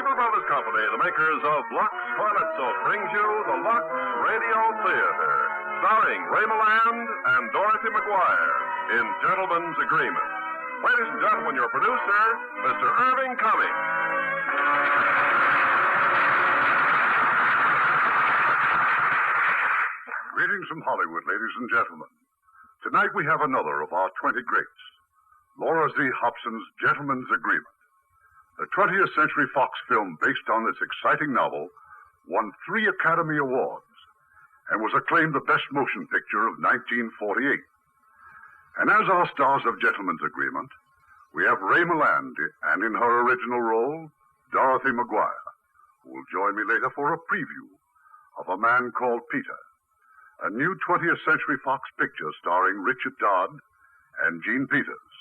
Lever Brothers Company, the makers of Lux Toilet Soap, brings you the Lux Radio Theater, starring Ray Milland and Dorothy McGuire in Gentleman's Agreement. Ladies and gentlemen, your producer, Mr. Irving Cummings. Greetings from Hollywood, ladies and gentlemen. Tonight we have another of our 20 greats, Laura Z. Hobson's Gentleman's Agreement. The 20th Century Fox film based on this exciting novel won 3 Academy Awards and was acclaimed the best motion picture of 1948. And as our stars of Gentleman's Agreement, we have Ray Milland, and in her original role, Dorothy McGuire, who will join me later for a preview of A Man Called Peter, a new 20th Century Fox picture starring Richard Dodd and Gene Peters.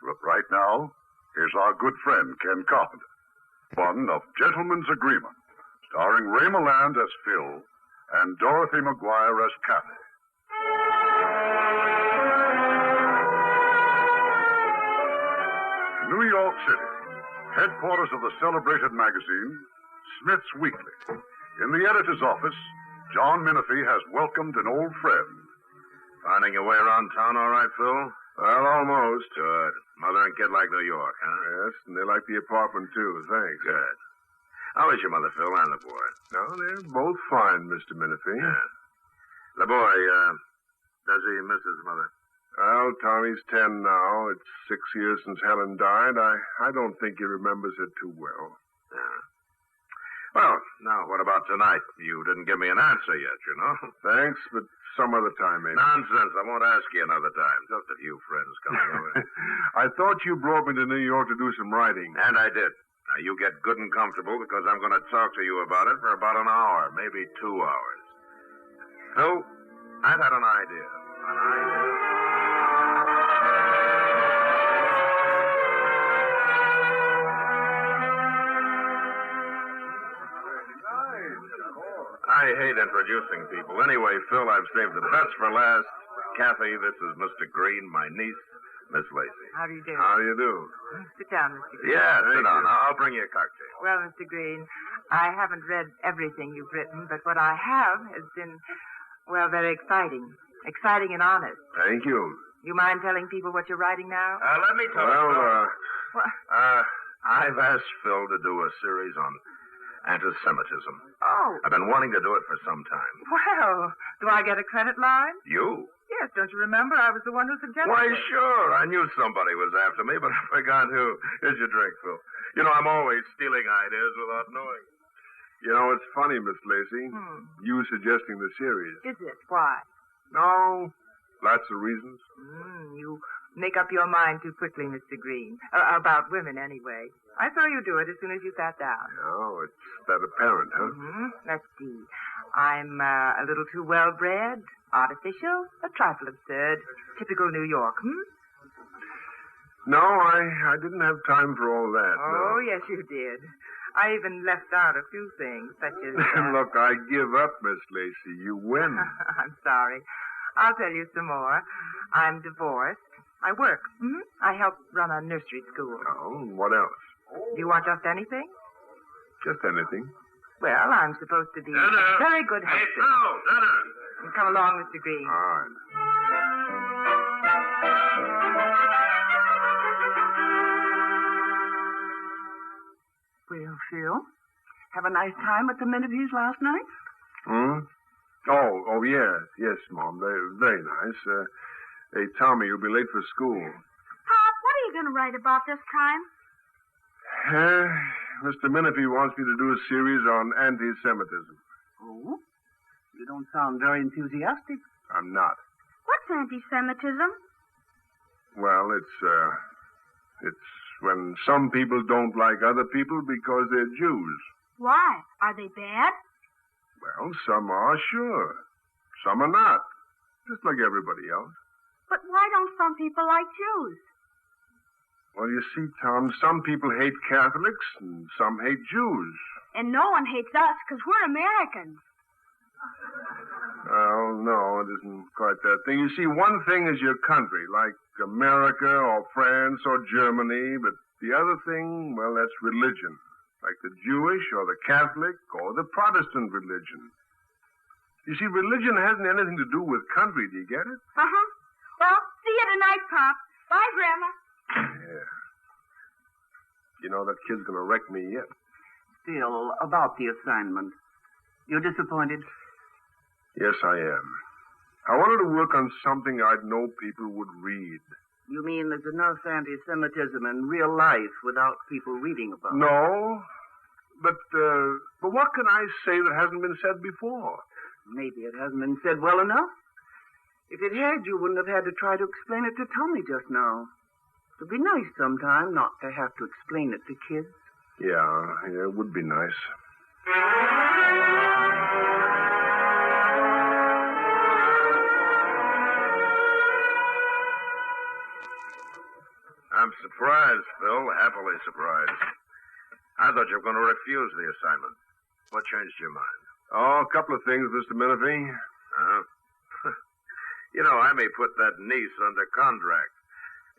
But right now, here's our good friend, Ken Carpenter. One of Gentleman's Agreement, starring Ray Milland as Phil and Dorothy McGuire as Kathy. New York City, headquarters of the celebrated magazine, Smith's Weekly. In the editor's office, John Menifee has welcomed an old friend. Finding your way around town all right, Phil? Well, almost. Good. Mother and kid like New York, huh? Yes, and they like the apartment, too. Thanks. Good. How is your mother, Phil, and the boy? No, they're both fine, Mr. Menifee. Yeah. The boy, does he miss his mother? Well, Tommy's 10 now. It's 6 years since Helen died. I don't think he remembers her too well. Yeah. Well, now, what about tonight? You didn't give me an answer yet, you know. Thanks, but some other time, maybe. Nonsense. I won't ask you another time. Just a few friends coming over. I thought you brought me to New York to do some writing. And I did. Now, you get good and comfortable because I'm going to talk to you about it for about an hour, maybe 2 hours. So, I've had an idea. I hate introducing people. Anyway, Phil, I've saved the best for last. Kathy, this is Mr. Green, my niece, Miss Lacey. How do you do? How do you do? Sit down, Mr. Green. Yeah, sit down. I'll bring you a cocktail. Well, Mr. Green, I haven't read everything you've written, but what I have has been, well, very exciting. Exciting and honest. Thank you. You mind telling people what you're writing now? Let me tell you. What? I've asked Phil to do a series on anti-Semitism. Oh. I've been wanting to do it for some time. Well, do I get a credit line? You? Yes, don't you remember? I was the one who suggested Why, it. sure. I knew somebody was after me, but I forgot who. Here's your drink, Phil. You know, I'm always stealing ideas without knowing. You know, it's funny, Miss Lacey. You suggesting the series. Is it? Why? No, lots of reasons. You make up your mind too quickly, Mr. Green. About women, anyway. I saw you do it as soon as you sat down. Oh, it's that apparent, huh? Let's see. I'm a little too well-bred, artificial, a trifle absurd. Typical New York, No, I didn't have time for all that. Oh, no. yes, you did. I even left out a few things, such as... Look, I give up, Miss Lacey. You win. I'm sorry. I'll tell you some more. I'm divorced. I work. I help run a nursery school. Oh, what else? Do you want just anything? Just anything. Well, I'm supposed to be Dinner. a very good Hey, hostess. Phil, dinner. Come along, Mr. Green. All right. Well, Phil, have a nice time at the Menifees last night? Oh, yes, Mom. They're very nice. Hey, Tommy, you'll be late for school. Pop, what are you going to write about this time? Mr. Menifee wants me to do a series on anti-Semitism. Oh? You don't sound very enthusiastic. I'm not. What's anti-Semitism? Well, it's when some people don't like other people because they're Jews. Why? Are they bad? Well, some are, sure. Some are not. Just like everybody else. But why don't some people like Jews? Well, you see, Tom, some people hate Catholics and some hate Jews. And no one hates us because we're Americans. Well, no, it isn't quite that thing. You see, one thing is your country, like America or France or Germany, but the other thing, well, that's religion. like the Jewish or the Catholic or the Protestant religion. You see, religion hasn't anything to do with country. Do you get it? Uh-huh. Well, see you tonight, Pop. Bye, Grandma. Yeah. You know, that kid's going to wreck me yet. Still, about the assignment. You're disappointed? Yes, I am. I wanted to work on something I'd know people would read. You mean there's enough anti-Semitism in real life without people reading about it? No, but what can I say that hasn't been said before? Maybe it hasn't been said well enough. If it had, you wouldn't have had to try to explain it to Tommy just now. It'd be nice sometime not to have to explain it to kids. Yeah, it would be nice. I'm surprised, Phil, happily surprised. I thought you were going to refuse the assignment. What changed your mind? Oh, a couple of things, Mr. Menifee. Huh? You know, I may put that niece under contract.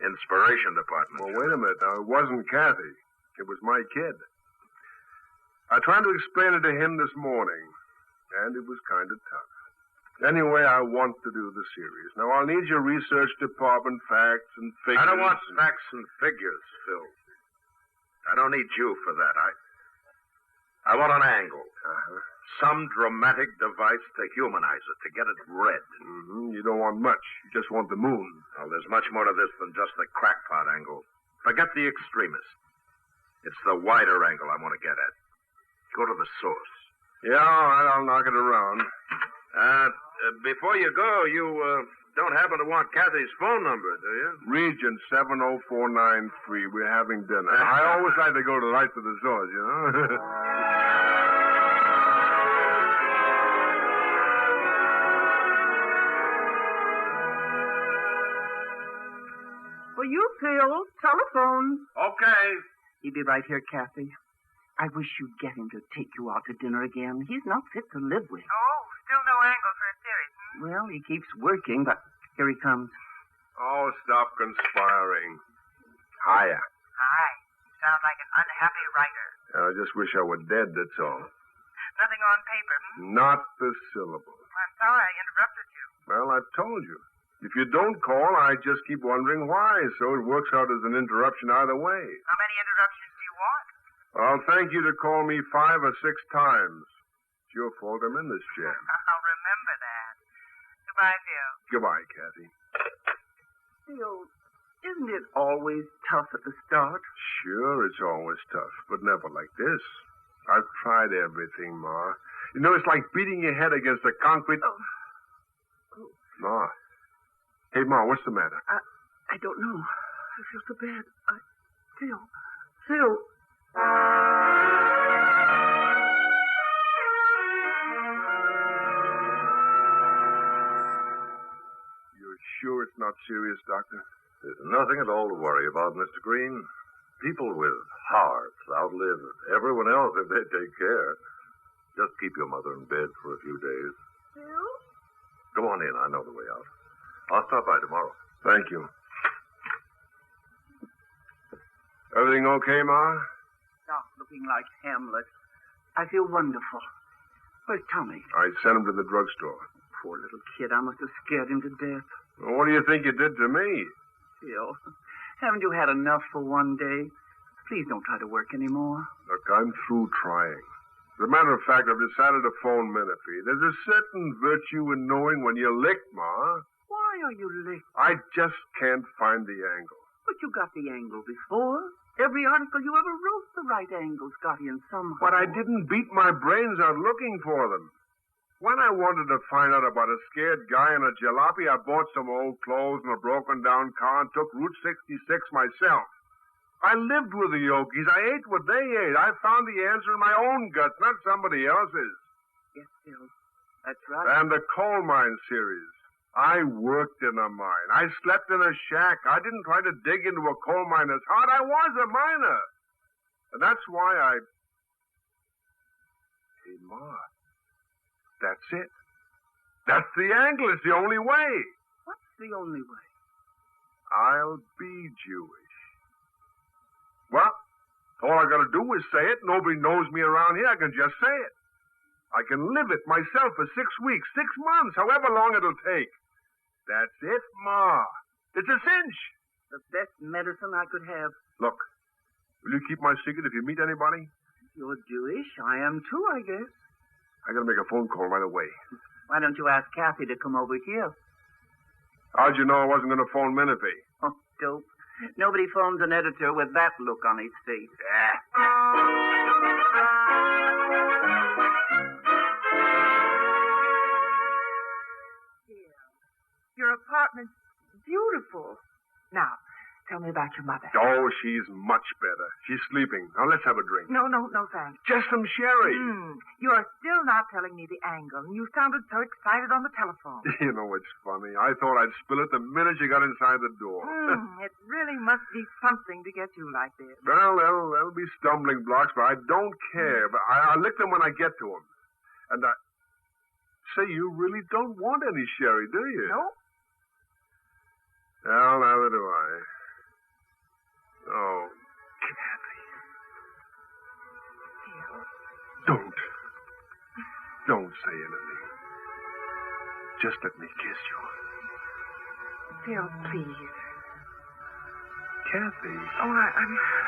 Inspiration department. Well, wait a minute. Now, it wasn't Kathy. It was my kid. I tried to explain it to him this morning, and it was kind of tough. Anyway, I want to do the series. Now, I'll need your research department, facts and figures. I don't want facts and figures, Phil. I don't need you for that. I want an angle. Uh-huh. Some dramatic device to humanize it, to get it read. Mm-hmm. You don't want much. You just want the moon. Well, there's much more to this than just the crackpot angle. Forget the extremist. It's the wider angle I want to get at. Go to the source. Yeah, all right. I'll knock it around. Before you go, you don't happen to want Kathy's phone number, do you? Regent 70493. We're having dinner. I always like to go right to the source, you know? For you, Phil. Telephone. Okay. He'll be right here, Kathy. I wish you'd get him to take you out to dinner again. He's not fit to live with. Oh, still no angle for a series. Well, he keeps working, but here he comes. Oh, stop conspiring. Hiya. Hi. You sound like an unhappy writer. I just wish I were dead, that's all. Nothing on paper, Not the syllable. I'm sorry I interrupted you. Well, I've told you. If you don't call, I just keep wondering why, so it works out as an interruption either way. How many interruptions do you want? I'll thank you to call me 5 or 6 times. It's your fault I'm in this jam. I'll remember that. Goodbye, Phil. Goodbye, Kathy. Phil, isn't it always tough at the start? Sure, it's always tough, but never like this. I've tried everything, Ma. You know, it's like beating your head against a concrete... Oh. Ma. Hey, Ma, what's the matter? I don't know. I feel so bad. Phil. You're sure it's not serious, Doctor? There's nothing at all to worry about, Mr. Green. People with hearts outlive everyone else if they take care. Just keep your mother in bed for a few days. Phil? Come on in. I know the way out. I'll stop by tomorrow. Thank you. Everything okay, Ma? Stop looking like Hamlet. I feel wonderful. Where's Tommy? I sent him to the drugstore. Poor little kid. I must have scared him to death. Well, what do you think you did to me? Phil, haven't you had enough for one day? Please don't try to work anymore. Look, I'm through trying. As a matter of fact, I've decided to phone Menifee. There's a certain virtue in knowing when you're licked, Ma. Why are you licked? I just can't find the angle. But you got the angle before. Every article you ever wrote, the right angle's got in somehow. But I didn't beat my brains out looking for them. When I wanted to find out about a scared guy in a jalopy, I bought some old clothes and a broken-down car and took Route 66 myself. I lived with the Yogies. I ate what they ate. I found the answer in my own guts, not somebody else's. Yes, Phil. That's right. And the coal mine series. I worked in a mine. I slept in a shack. I didn't try to dig into a coal miner's heart. I was a miner. And that's why I... Hey, Ma. That's it. That's the angle. It's the only way. What's the only way? I'll be Jewish. Well, All I got to do is say it. Nobody knows me around here. I can just say it. I can live it myself for 6 weeks, 6 months, however long it'll take. That's it, Ma. It's a cinch. The best medicine I could have. Look, will you keep my secret if you meet anybody? You're Jewish. I am too, I guess. I got to make a phone call right away. Why don't you ask Kathy to come over here? How'd you know I wasn't going to phone Menifee? Oh, dope. Nobody phones an editor with that look on his face. Your apartment's beautiful. Now, tell me about your mother. Oh, she's much better. She's sleeping. Now, let's have a drink. No, thanks. Just some sherry. You are still not telling me the angle. You sounded so excited on the telephone. You know, it's funny. I thought I'd spill it the minute you got inside the door. It really must be something to get you like this. Well, there'll be stumbling blocks, but I don't care. But I'll lick them when I get to them. And I... Say, you really don't want any sherry, do you? No. Well, neither do I. Oh, Kathy. Phil. Don't say anything. Just let me kiss you. Phil, please. Kathy. Oh,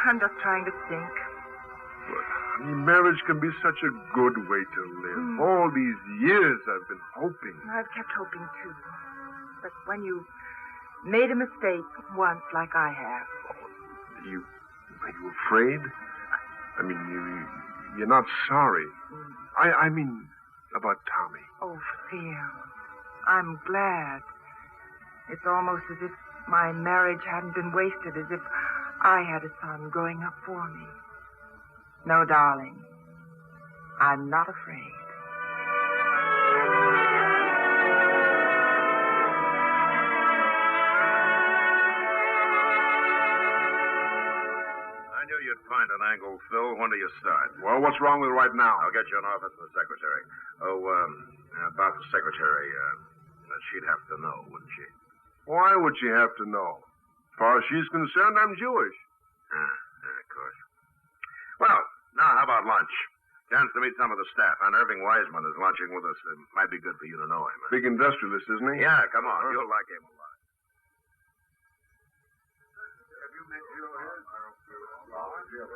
I'm just trying to think. But, honey, marriage can be such a good way to live. All these years I've been hoping. I've kept hoping, too. But when you made a mistake once like I have... Are you afraid? I mean, you're not sorry. I mean, about Tommy. Oh, Phil, I'm glad. It's almost as if my marriage hadn't been wasted, as if I had a son growing up for me. No, darling, I'm not afraid. You'd find an angle, Phil. When do you start? Well, what's wrong with it right now? I'll get you an office of the secretary. Oh, about the secretary, she'd have to know, wouldn't she? Why would she have to know? As far as she's concerned, I'm Jewish. Of course. Well, now, how about lunch? Chance to meet some of the staff. And Irving Wiseman is lunching with us. It might be good for you to know him. Big industrialist, isn't he? Yeah, come on. You'll like him a lot.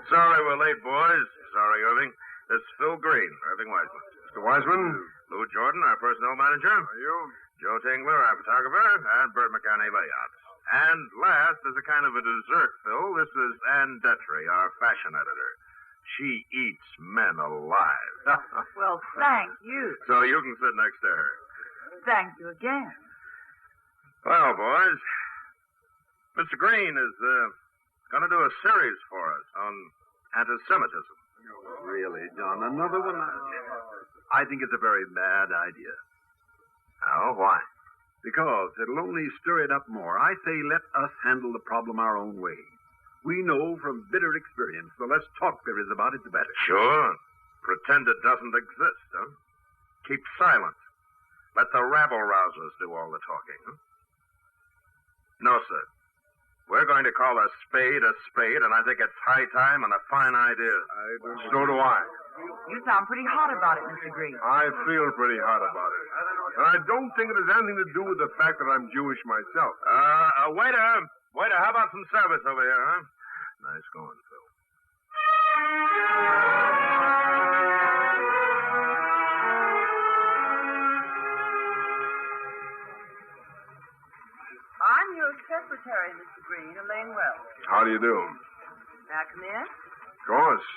Sorry we're late, boys. Sorry, Irving. This is Phil Green, Irving Wiseman. Mr. Wiseman? Lou Jordan, our personnel manager. Are you? Joe Tingler, our photographer. And Bert McCartney, layouts. And last, as a kind of a dessert, Phil, this is Ann Detry, our fashion editor. She eats men alive. Well, thank you. So you can sit next to her. Thank you again. Well, boys, Mr. Green is going to do a series for us on anti-Semitism. Really, John? Another one? I think it's a very bad idea. Oh, why? Because it'll only stir it up more. I say let us handle the problem our own way. We know from bitter experience the less talk there is about it, the better. Sure. Pretend it doesn't exist, huh? Keep silent. Let the rabble-rousers do all the talking, huh? No, sir. We're going to call a spade, and I think it's high time and a fine idea. So do I. You sound pretty hot about it, Mr. Green. I feel pretty hot about it. And I don't think it has anything to do with the fact that I'm Jewish myself. Waiter, how about some service over here, huh? Nice going, Phil. I'm your secretary, Mr. Green, Elaine Wells. How do you do? May I come in? Of course.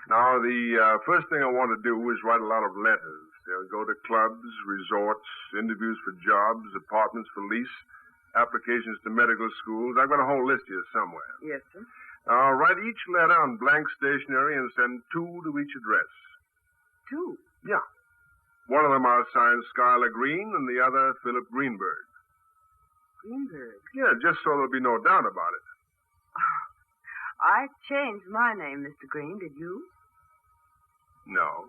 Now, the first thing I want to do is write a lot of letters. They'll go to clubs, resorts, interviews for jobs, apartments for lease, applications to medical schools. I've got a whole list here somewhere. Yes, sir. I'll write each letter on blank stationery and send 2 to each address. 2? Yeah. One of them I'll sign Skylar Green and the other Philip Greenberg. Greenberg? Yeah, just so there'll be no doubt about it. I changed my name, Mr. Green. Did you? No.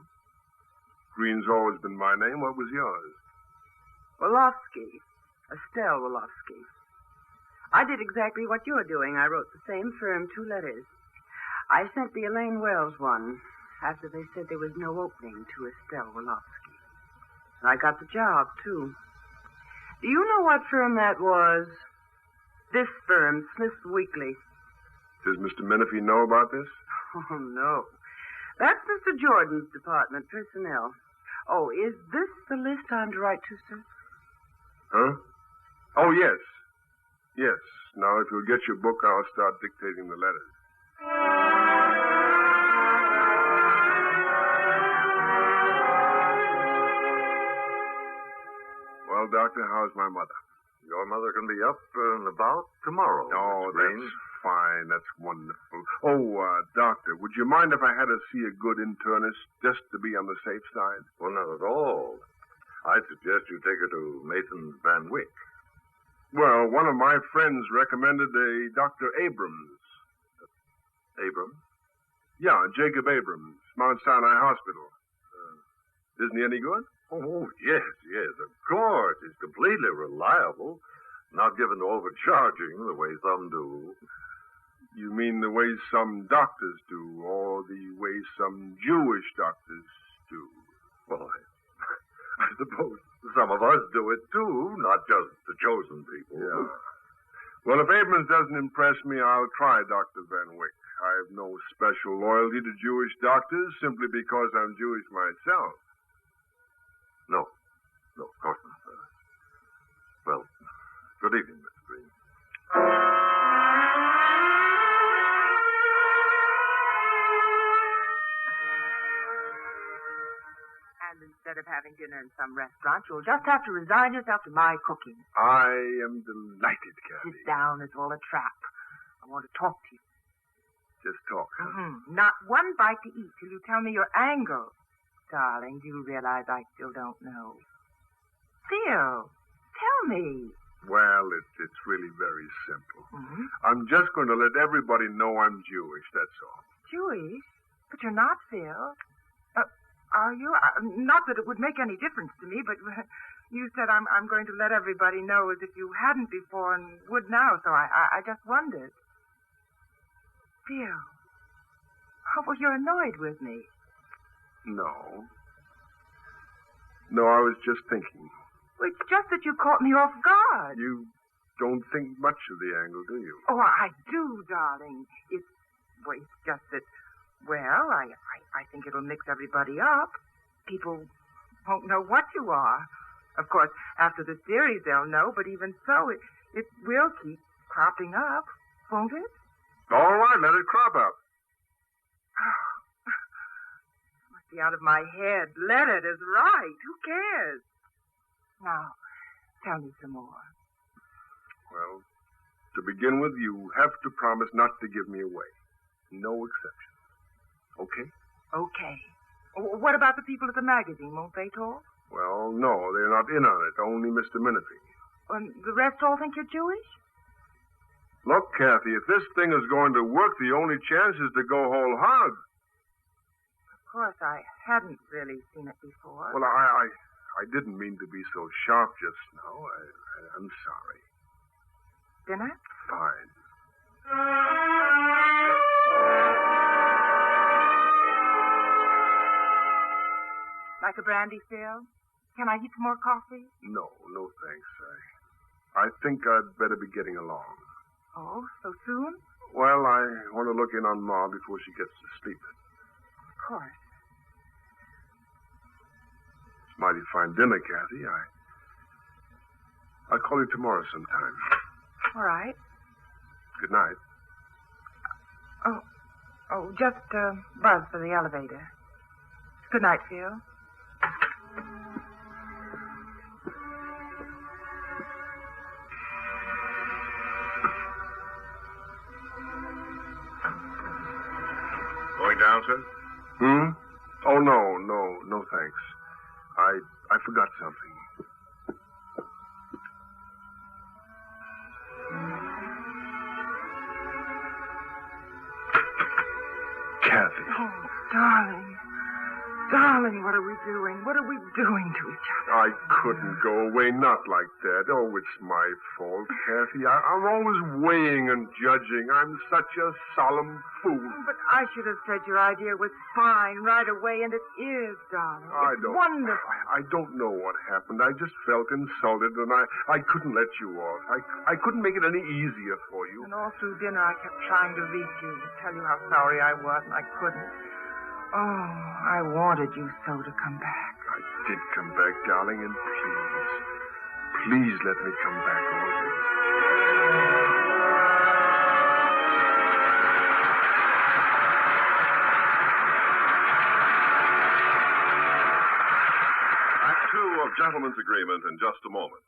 Green's always been my name. What was yours? Wolofsky. Estelle Wolofsky. I did exactly what you're doing. I wrote the same firm 2 letters. I sent the Elaine Wells one after they said there was no opening to Estelle Wolofsky. And I got the job, too. Do you know what firm that was? This firm, Smith's Weekly. Does Mr. Menifee know about this? Oh, no. That's Mr. Jordan's department, personnel. Oh, is this the list I'm to write to, sir? Huh? Oh, yes. Yes. Now, if you'll get your book, I'll start dictating the letters. Well, Doctor, how's my mother? Your mother can be up and about tomorrow. Oh, Mr. Green. that's fine. That's wonderful. Oh, Doctor, would you mind if I had to see a good internist just to be on the safe side? Well, not at all. I'd suggest you take her to Mason Van Wyck. Well, one of my friends recommended a Dr. Abrams. Abrams? Yeah, Jacob Abrams, Mount Sinai Hospital. Isn't he any good? Oh, yes, of course. He's completely reliable. Not given to overcharging the way some do. You mean the way some doctors do, or the way some Jewish doctors do? Well, I suppose some of us do it, too, not just the chosen people. Yeah. Well, if Abrams doesn't impress me, I'll try Dr. Van Wyck. I have no special loyalty to Jewish doctors simply because I'm Jewish myself. No, of course not, sir. Well, good evening, Mr. Green. And instead of having dinner in some restaurant, you'll just have to resign yourself to my cooking. I am delighted, Kathy. Sit down. It's all a trap. I want to talk to you. Just talk, huh? Mm-hmm. Not one bite to eat till you tell me your angle. Darling, do you realize I still don't know? Phil, tell me. Well, it's really very simple. Mm-hmm. I'm just going to let everybody know I'm Jewish, that's all. Jewish? But you're not, Phil. Are you? Not that it would make any difference to me, but you said I'm going to let everybody know as if you hadn't before and would now, so I just wondered. Phil. Oh, well, you're annoyed with me. No, I was just thinking. Well, it's just that you caught me off guard. You don't think much of the angle, do you? Oh, I do, darling. It's just that, well, I think it'll mix everybody up. People won't know what you are. Of course, after the series, they'll know, but even so, it will keep cropping up, won't it? All right, let it crop up. Out of my head. Let it is right. Who cares? Now, tell me some more. Well, to begin with, you have to promise not to give me away. No exceptions. Okay? Okay. What about the people at the magazine? Won't they talk? Well, no, they're not in on it. Only Mr. Menifee. And the rest all think you're Jewish? Look, Kathy, if this thing is going to work, the only chance is to go whole hog. Of course, I hadn't really seen it before. Well, I didn't mean to be so sharp just now. I'm sorry. Dinner? Fine. Like a brandy, Phil? Can I get some more coffee? No, thanks. I think I'd better be getting along. Oh, so soon? Well, I want to look in on Ma before she gets to sleep. Of course. It's mighty fine dinner, Kathy. I'll call you tomorrow sometime. All right. Good night. Oh, just buzz for the elevator. Good night, Phil. Going down, sir? Oh, no, thanks. I forgot something. Kathy. Oh, darling. Darling, what are we doing? What are we doing to each other? I couldn't go away, not like that. Oh, it's my fault, Kathy. I'm always weighing and judging. I'm such a solemn fool. But I should have said your idea was fine right away, and it is, darling. It's wonderful. I don't know what happened. I just felt insulted, and I couldn't let you off. I couldn't make it any easier for you. And all through dinner, I kept trying to reach you to tell you how sorry I was, and I couldn't. Oh, I wanted you so to come back. I did come back, darling, and please let me come back always. Act 2 of Gentleman's Agreement in just a moment.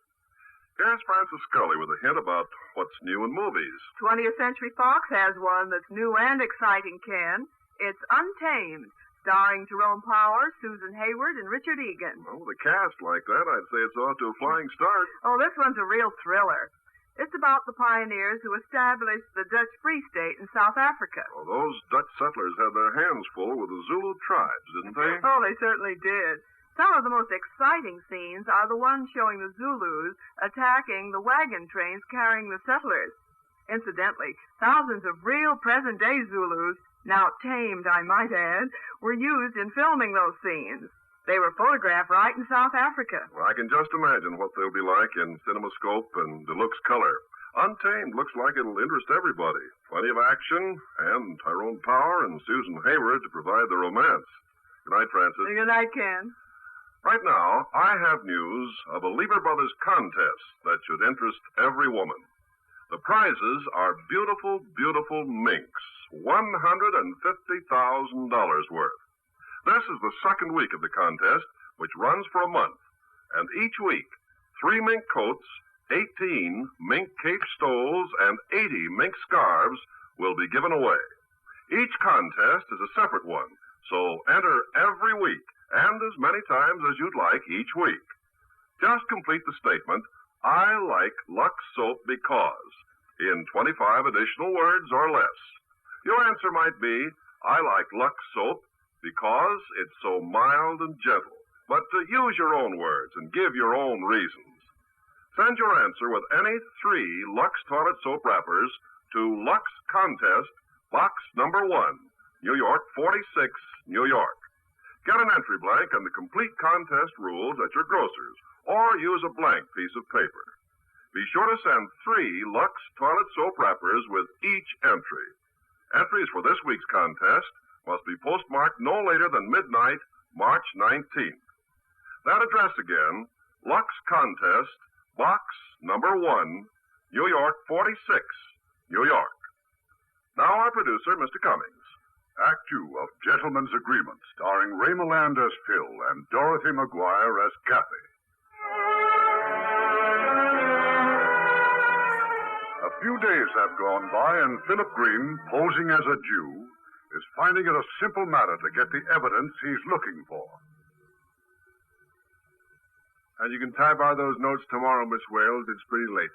Here's Francis Scully with a hint about what's new in movies. 20th Century Fox has one that's new and exciting, Ken. It's Untamed, starring Jerome Powers, Susan Hayward, and Richard Egan. Well, with a cast like that, I'd say it's off to a flying start. Oh, this one's a real thriller. It's about the pioneers who established the Dutch Free State in South Africa. Well, those Dutch settlers had their hands full with the Zulu tribes, didn't they? Oh, they certainly did. Some of the most exciting scenes are the ones showing the Zulus attacking the wagon trains carrying the settlers. Incidentally, thousands of real present-day Zulus, now tamed, I might add, were used in filming those scenes. They were photographed right in South Africa. Well, I can just imagine what they'll be like in CinemaScope and deluxe color. Untamed looks like it'll interest everybody. Plenty of action, and Tyrone Power and Susan Hayward to provide the romance. Good night, Francis. Good night, Ken. Right now, I have news of a Lever Brothers contest that should interest every woman. The prizes are beautiful, beautiful minks, $150,000 worth. This is the second week of the contest, which runs for a month. And each week, 3 mink coats, 18 mink cape stoles, and 80 mink scarves will be given away. Each contest is a separate one, so enter every week and as many times as you'd like each week. Just complete the statement, I like Lux Soap because, in 25 additional words or less. Your answer might be, I like Lux Soap because it's so mild and gentle. But use your own words and give your own reasons. Send your answer with any 3 Lux toilet soap wrappers to Lux Contest, Box number 1, New York 46, New York. Get an entry blank and the complete contest rules at your grocer's, or use a blank piece of paper. Be sure to send 3 Lux toilet soap wrappers with each entry. Entries for this week's contest must be postmarked no later than midnight, March 19th. That address again, Lux Contest, Box number 1, New York 46, New York. Now our producer, Mr. Cummings. Act 2 of Gentleman's Agreement, starring Ray Milland as Phil and Dorothy McGuire as Kathy. A few days have gone by, and Philip Green, posing as a Jew, is finding it a simple matter to get the evidence he's looking for. And you can type out those notes tomorrow, Miss Wales. It's pretty late.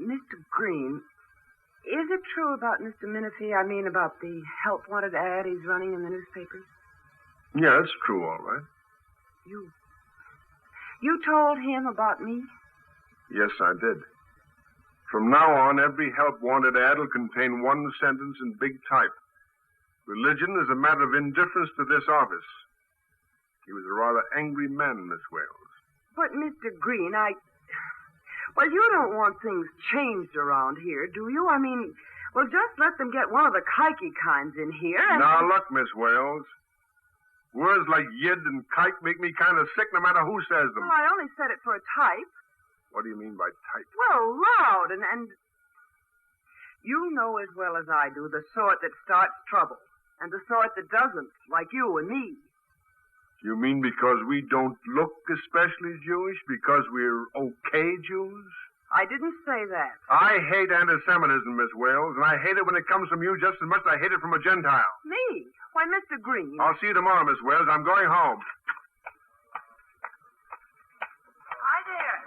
Mr. Green, is it true about Mr. Menifee? I mean, about the help wanted ad he's running in the newspapers? Yeah, it's true, all right. You told him about me? Yes, I did. From now on, every help wanted ad will contain one sentence in big type. Religion is a matter of indifference to this office. He was a rather angry man, Miss Wales. But, Mr. Green, well, you don't want things changed around here, do you? I mean, well, just let them get one of the kikey kinds in here and... Now, look, Miss Wales. Words like yid and kike make me kind of sick no matter who says them. Well, I only said it for a type. What do you mean by type? Well, loud and... You know as well as I do the sort that starts trouble and the sort that doesn't, like you and me. You mean because we don't look especially Jewish? Because we're okay Jews? I didn't say that. I hate anti-Semitism, Miss Wales, and I hate it when it comes from you just as much as I hate it from a Gentile. Me? Why, Mr. Green... I'll see you tomorrow, Miss Wales. I'm going home. Hi there.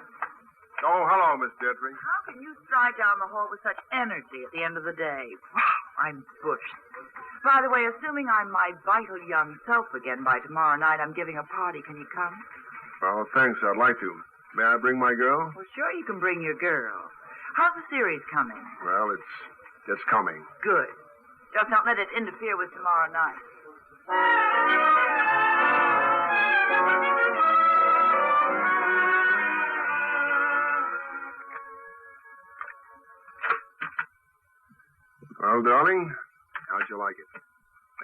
Oh, hello, Miss Dietrich. How can you stride down the hall with such energy at the end of the day? Wow, I'm bushed. By the way, assuming I'm my vital young self again by tomorrow night, I'm giving a party. Can you come? Well, thanks. I'd like to. May I bring my girl? Well, sure you can bring your girl. How's the series coming? Well, it's coming. Good. Just don't let it interfere with tomorrow night. Well, darling, how'd you like it?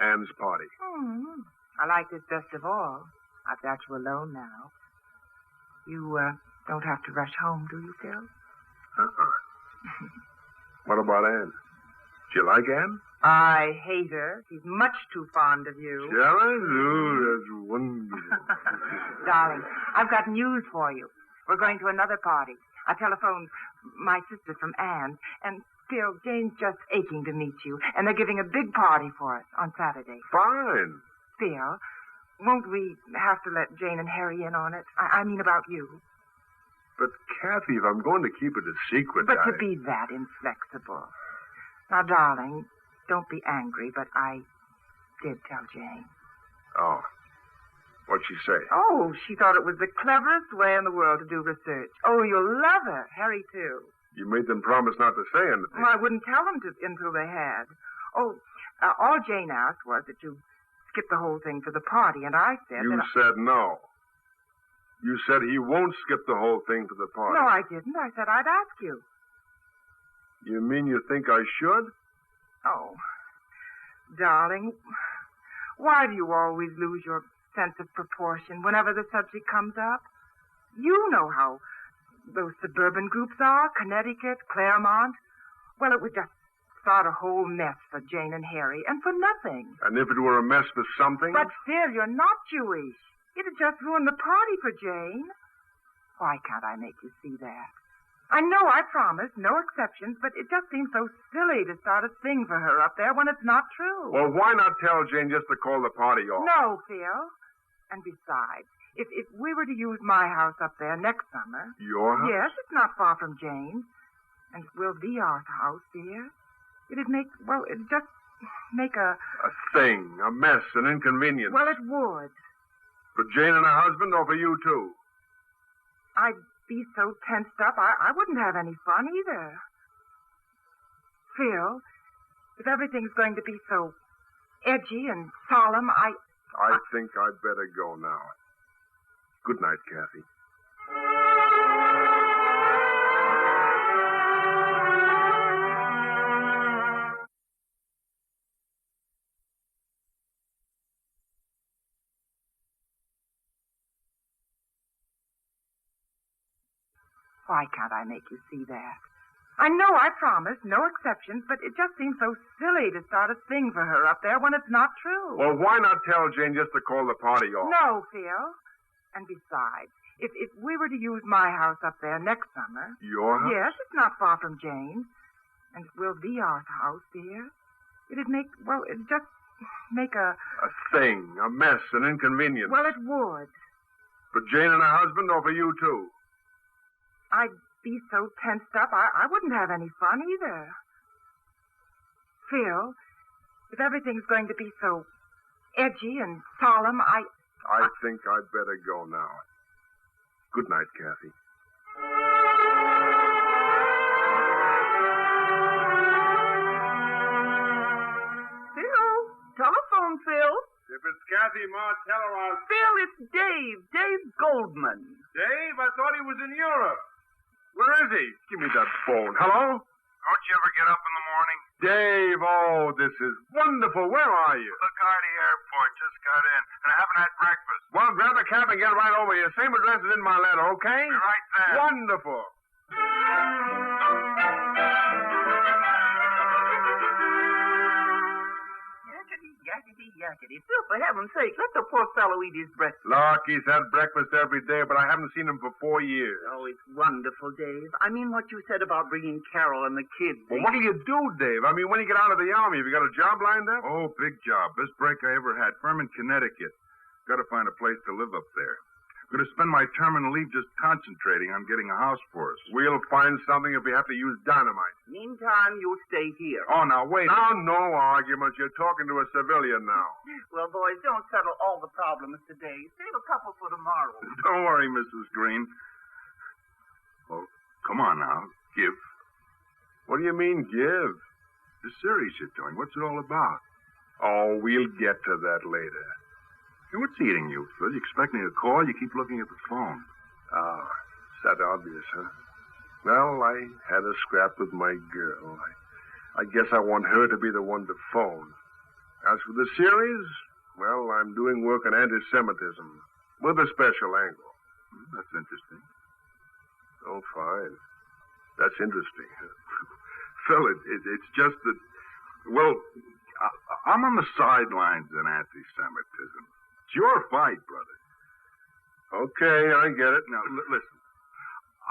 Anne's party. I liked it best of all. I've got you alone now. You don't have to rush home, do you, Phil? What about Anne? Do you like Anne? I hate her. She's much too fond of you. Jealous? Oh, that's wonderful. Darling, I've got news for you. We're going to another party. I telephoned my sister from Anne, and Phil, Jane's just aching to meet you, and they're giving a big party for us on Saturday. Fine. Phil, won't we have to let Jane and Harry in on it? I mean about you. But, Kathy, if I'm going to keep it a secret, But to be that inflexible. Now, darling, don't be angry, but I did tell Jane. Oh. What'd she say? Oh, she thought it was the cleverest way in the world to do research. Oh, you'll love her. Harry, too. You made them promise not to say anything. Well, I wouldn't tell them until they had. Oh, all Jane asked was that you skip the whole thing for the party, and I said You said no. You said he won't skip the whole thing for the party. No, I didn't. I said I'd ask you. You mean you think I should? Oh, darling, why do you always lose your sense of proportion whenever the subject comes up? You know how those suburban groups are, Connecticut, Claremont. Well, it would just start a whole mess for Jane and Harry, and for nothing. And if it were a mess for something? But still, you're not Jewish. It'd just ruin the party for Jane. Why can't I make you see that? I know I promised, no exceptions, but it just seems so silly to start a thing for her up there when it's not true. Well, why not tell Jane just to call the party off? No, Phil. And besides, if we were to use my house up there next summer... Your house? Yes, it's not far from Jane's. And it will be our house, dear. It'd just make a thing, a mess, an inconvenience. Well, it would. For Jane and her husband, or for you, too? I'd be so tensed up, I wouldn't have any fun either. Phil, if everything's going to be so edgy and solemn, I think I'd better go now. Good night, Kathy. Why can't I make you see that? I know I promised, no exceptions, but it just seems so silly to start a thing for her up there when it's not true. Well, why not tell Jane just to call the party off? No, Phil. And besides, if we were to use my house up there next summer... Your house? Yes, it's not far from Jane's. And it will be our house, dear. It'd just make a thing, a mess, an inconvenience. Well, it would. For Jane and her husband, or for you, too? I'd be so tensed up, I wouldn't have any fun either. Phil, if everything's going to be so edgy and solemn, I think I'd better go now. Good night, Kathy. Phil, telephone, Phil. If it's Kathy, Ma, tell her I'll... Phil, it's Dave Goldman. Dave? I thought he was in Europe. Where is he? Give me that phone. Hello? Don't you ever get up in the morning? Dave, oh, this is wonderful. Where are you? LaGuardia Airport. Just got in, and I haven't had breakfast. Well, grab a cab and get right over here. Same address as in my letter, okay? Be right there. Wonderful. Yakety. Phil, for heaven's sake, let the poor fellow eat his breakfast. Look, he's had breakfast every day, but I haven't seen him for 4 years. Oh, it's wonderful, Dave. I mean what you said about bringing Carol and the kids. Well, what do you do, Dave? I mean, when you get out of the army, have you got a job lined up? Oh, big job. Best break I ever had. Firm in Connecticut. Got to find a place to live up there. I'm going to spend my terminal leave just concentrating on getting a house for us. We'll find something if we have to use dynamite. Meantime, you stay here. Oh, now, wait. Now, no arguments. You're talking to a civilian now. Well, boys, don't settle all the problems today. Save a couple for tomorrow. Don't worry, Mrs. Green. Well, come on now. Give. What do you mean, give? The series you're doing, what's it all about? Oh, we'll get to that later. Hey, what's eating you, Phil? You expecting a call? You keep looking at the phone. Ah, it's that obvious, huh? Well, I had a scrap with my girl. I guess I want her to be the one to phone. As for the series, well, I'm doing work on anti-Semitism with a special angle. That's interesting. Oh, fine. That's interesting. Phil, it's just that, well, I'm on the sidelines in anti-Semitism. It's your fight, brother. Okay, I get it. Now, listen.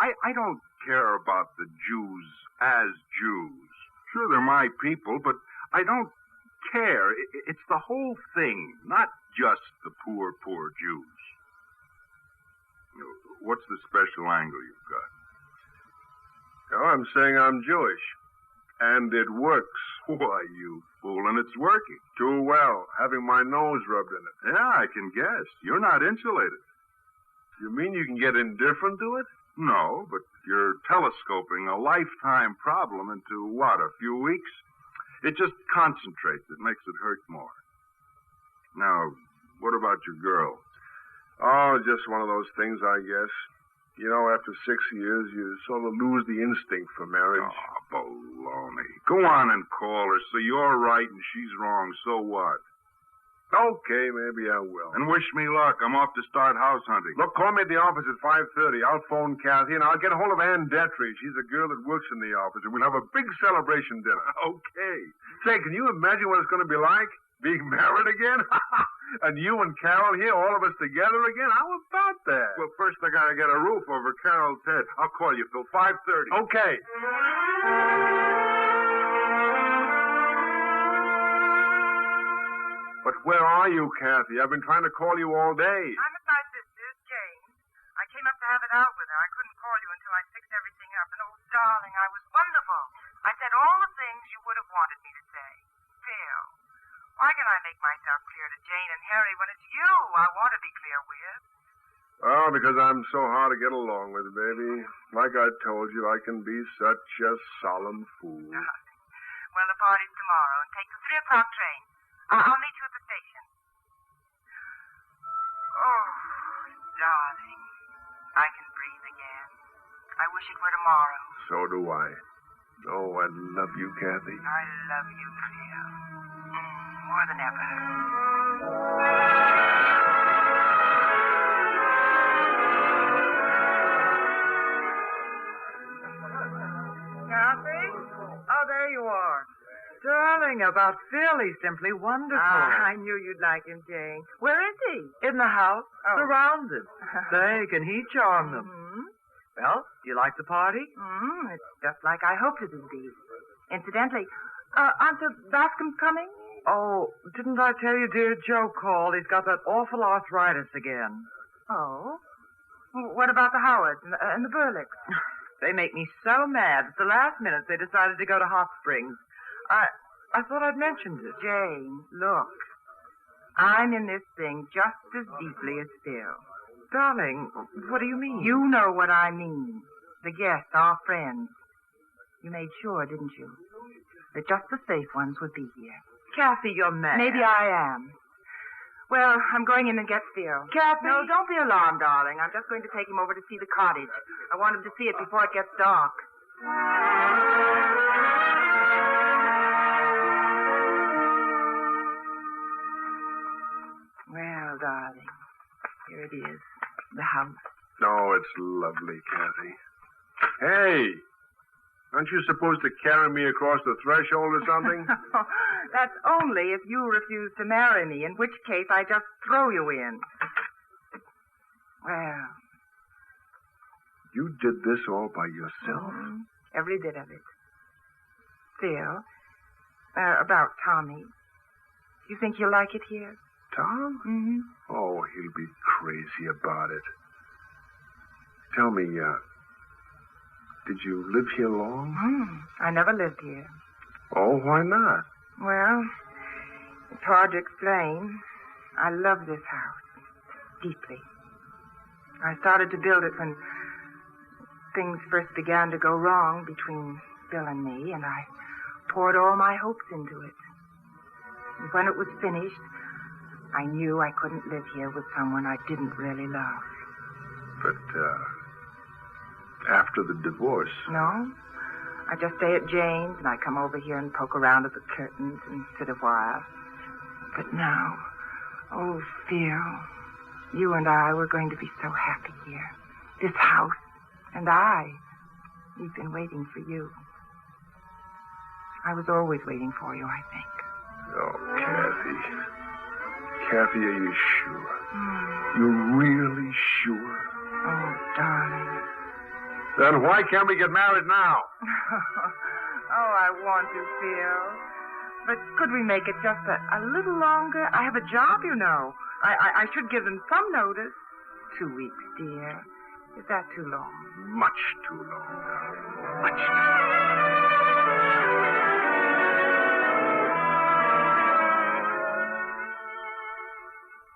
I don't care about the Jews as Jews. Sure, they're my people, but I don't care. It's the whole thing, not just the poor Jews. What's the special angle you've got? Oh, I'm saying I'm Jewish. And it works. Why, you fool, and it's working. Too well, having my nose rubbed in it. Yeah, I can guess. You're not insulated. You mean you can get indifferent to it? No, but you're telescoping a lifetime problem into, a few weeks? It just concentrates. It makes it hurt more. Now, what about your girl? Oh, just one of those things, I guess. You know, after 6 years, you sort of lose the instinct for marriage. Oh, baloney. Go on and call her. So you're right and she's wrong. So what? Okay, maybe I will. And wish me luck. I'm off to start house hunting. Look, call me at the office at 5:30. I'll phone Kathy, and I'll get a hold of Ann Detry. She's a girl that works in the office, and we'll have a big celebration dinner. Okay. Say, can you imagine what it's going to be like? Being married again? And you and Carol here, all of us together again? How about that? Well, first I got to get a roof over Carol's head. I'll call you, Phil. 5:30. Okay. But where are you, Kathy? I've been trying to call you all day. I'm at my sister's, Jane. I came up to have it out with her. I couldn't call you until I fixed everything up. And, oh, darling, I was wonderful. I said all the things you would have wanted me to say. Phil, why can I make myself clear to Jane and Harry when it's you I want to be clear with? Oh, because I'm so hard to get along with, baby. Like I told you, I can be such a solemn fool. Well, the party's tomorrow, and take the 3 o'clock train. I'll meet you at the station. Oh, darling, I can breathe again. I wish it were tomorrow. So do I. Oh, I love you, Kathy. I love you, Phil. More than ever. Kathy? Oh, there you are. Darling, about Phil, he's simply wonderful. I knew you'd like him, Jane. Where is he? In the house, Oh. surrounded. Say, can he charm them? Mm-hmm. Well, do you like the party? It's just like I hoped it would be. Incidentally, aren't the Bascoms coming? Oh, didn't I tell you dear Joe called? He's got that awful arthritis again. Oh? What about the Howards and the Burlicks? They make me so mad. At the last minute, they decided to go to Hot Springs. I thought I'd mentioned it. Jane, look. I'm in this thing just as deeply as Phil. Darling, what do you mean? You know what I mean. The guests, our friends. You made sure, didn't you, that just the safe ones would be here? Kathy, you're mad. Maybe I am. Well, I'm going in and get Phil. Kathy? No, don't be alarmed, darling. I'm just going to take him over to see the cottage. I want him to see it before it gets dark. Well, darling, here it is, the house. Oh, it's lovely, Kathy. Hey, aren't you supposed to carry me across the threshold or something? That's only if you refuse to marry me, in which case I just throw you in. Well. You did this all by yourself? Mm-hmm. Every bit of it. Phil, about Tommy. You think he'll like it here? Tom? Mm-hmm. Oh, he'll be crazy about it. Tell me, did you live here long? I never lived here. Oh, why not? Well, it's hard to explain. I love this house deeply. I started to build it when things first began to go wrong between Bill and me, and I poured all my hopes into it. And when it was finished, I knew I couldn't live here with someone I didn't really love. But, after the divorce... No. I just stay at Jane's, and I come over here and poke around at the curtains and sit a while. But now, oh, Phil, you and I were going to be so happy here. This house and we've been waiting for you. I was always waiting for you, I think. Oh, Kathy. Kathy, are you sure? You're really sure? Oh, darling. Then why can't we get married now? Oh, I want to, Phil. But could we make it just a little longer? I have a job, you know. I should give them some notice. 2 weeks, dear. Is that too long? Much too long, darling. Much too long.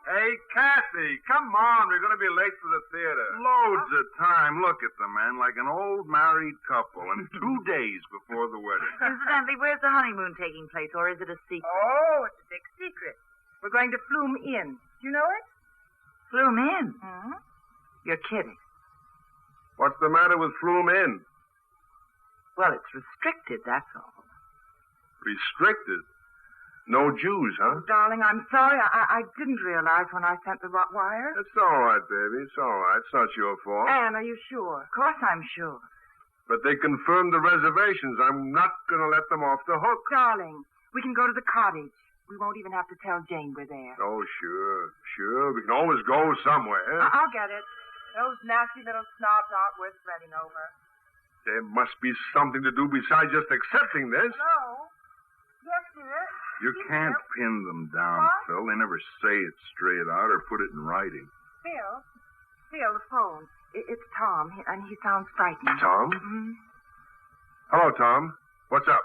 Hey, Kathy, come on. We're going to be late for the theater. Loads of time. Look at them, man, like an old married couple, and 2 days before the wedding. Incidentally, where's the honeymoon taking place, or is it a secret? Oh, it's a big secret. We're going to Flume Inn. Do you know it? Flume Inn? Mm-hmm. You're kidding. What's the matter with Flume Inn? Well, it's restricted, that's all. Restricted? No Jews, huh? Oh, darling, I'm sorry. I didn't realize when I sent the wire. It's all right, baby. It's all right. It's not your fault. Anne, are you sure? Of course I'm sure. But they confirmed the reservations. I'm not going to let them off the hook. Darling, we can go to the cottage. We won't even have to tell Jane we're there. Oh, sure. Sure. We can always go somewhere. I'll get it. Those nasty little snobs aren't worth fretting over. There must be something to do besides just accepting this. Hello? Yes, dear? You can't pin them down, What? Phil. They never say it straight out or put it in writing. Phil, the phone. It's Tom, and he sounds frightened. Tom? Mm-hmm. Hello, Tom. What's up?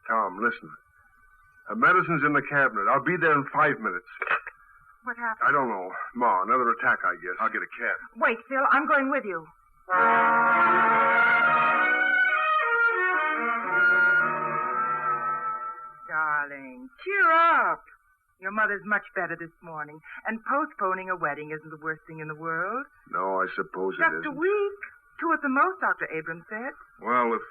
Tom, listen. The medicine's in the cabinet. I'll be there in 5 minutes. What happened? I don't know. Ma, another attack, I guess. I'll get a cab. Wait, Phil, I'm going with you. Darling, cheer up. Your mother's much better this morning, and postponing a wedding isn't the worst thing in the world. No, I suppose it Just isn't. a week. 2 at the most, Dr. Abrams said. Well, if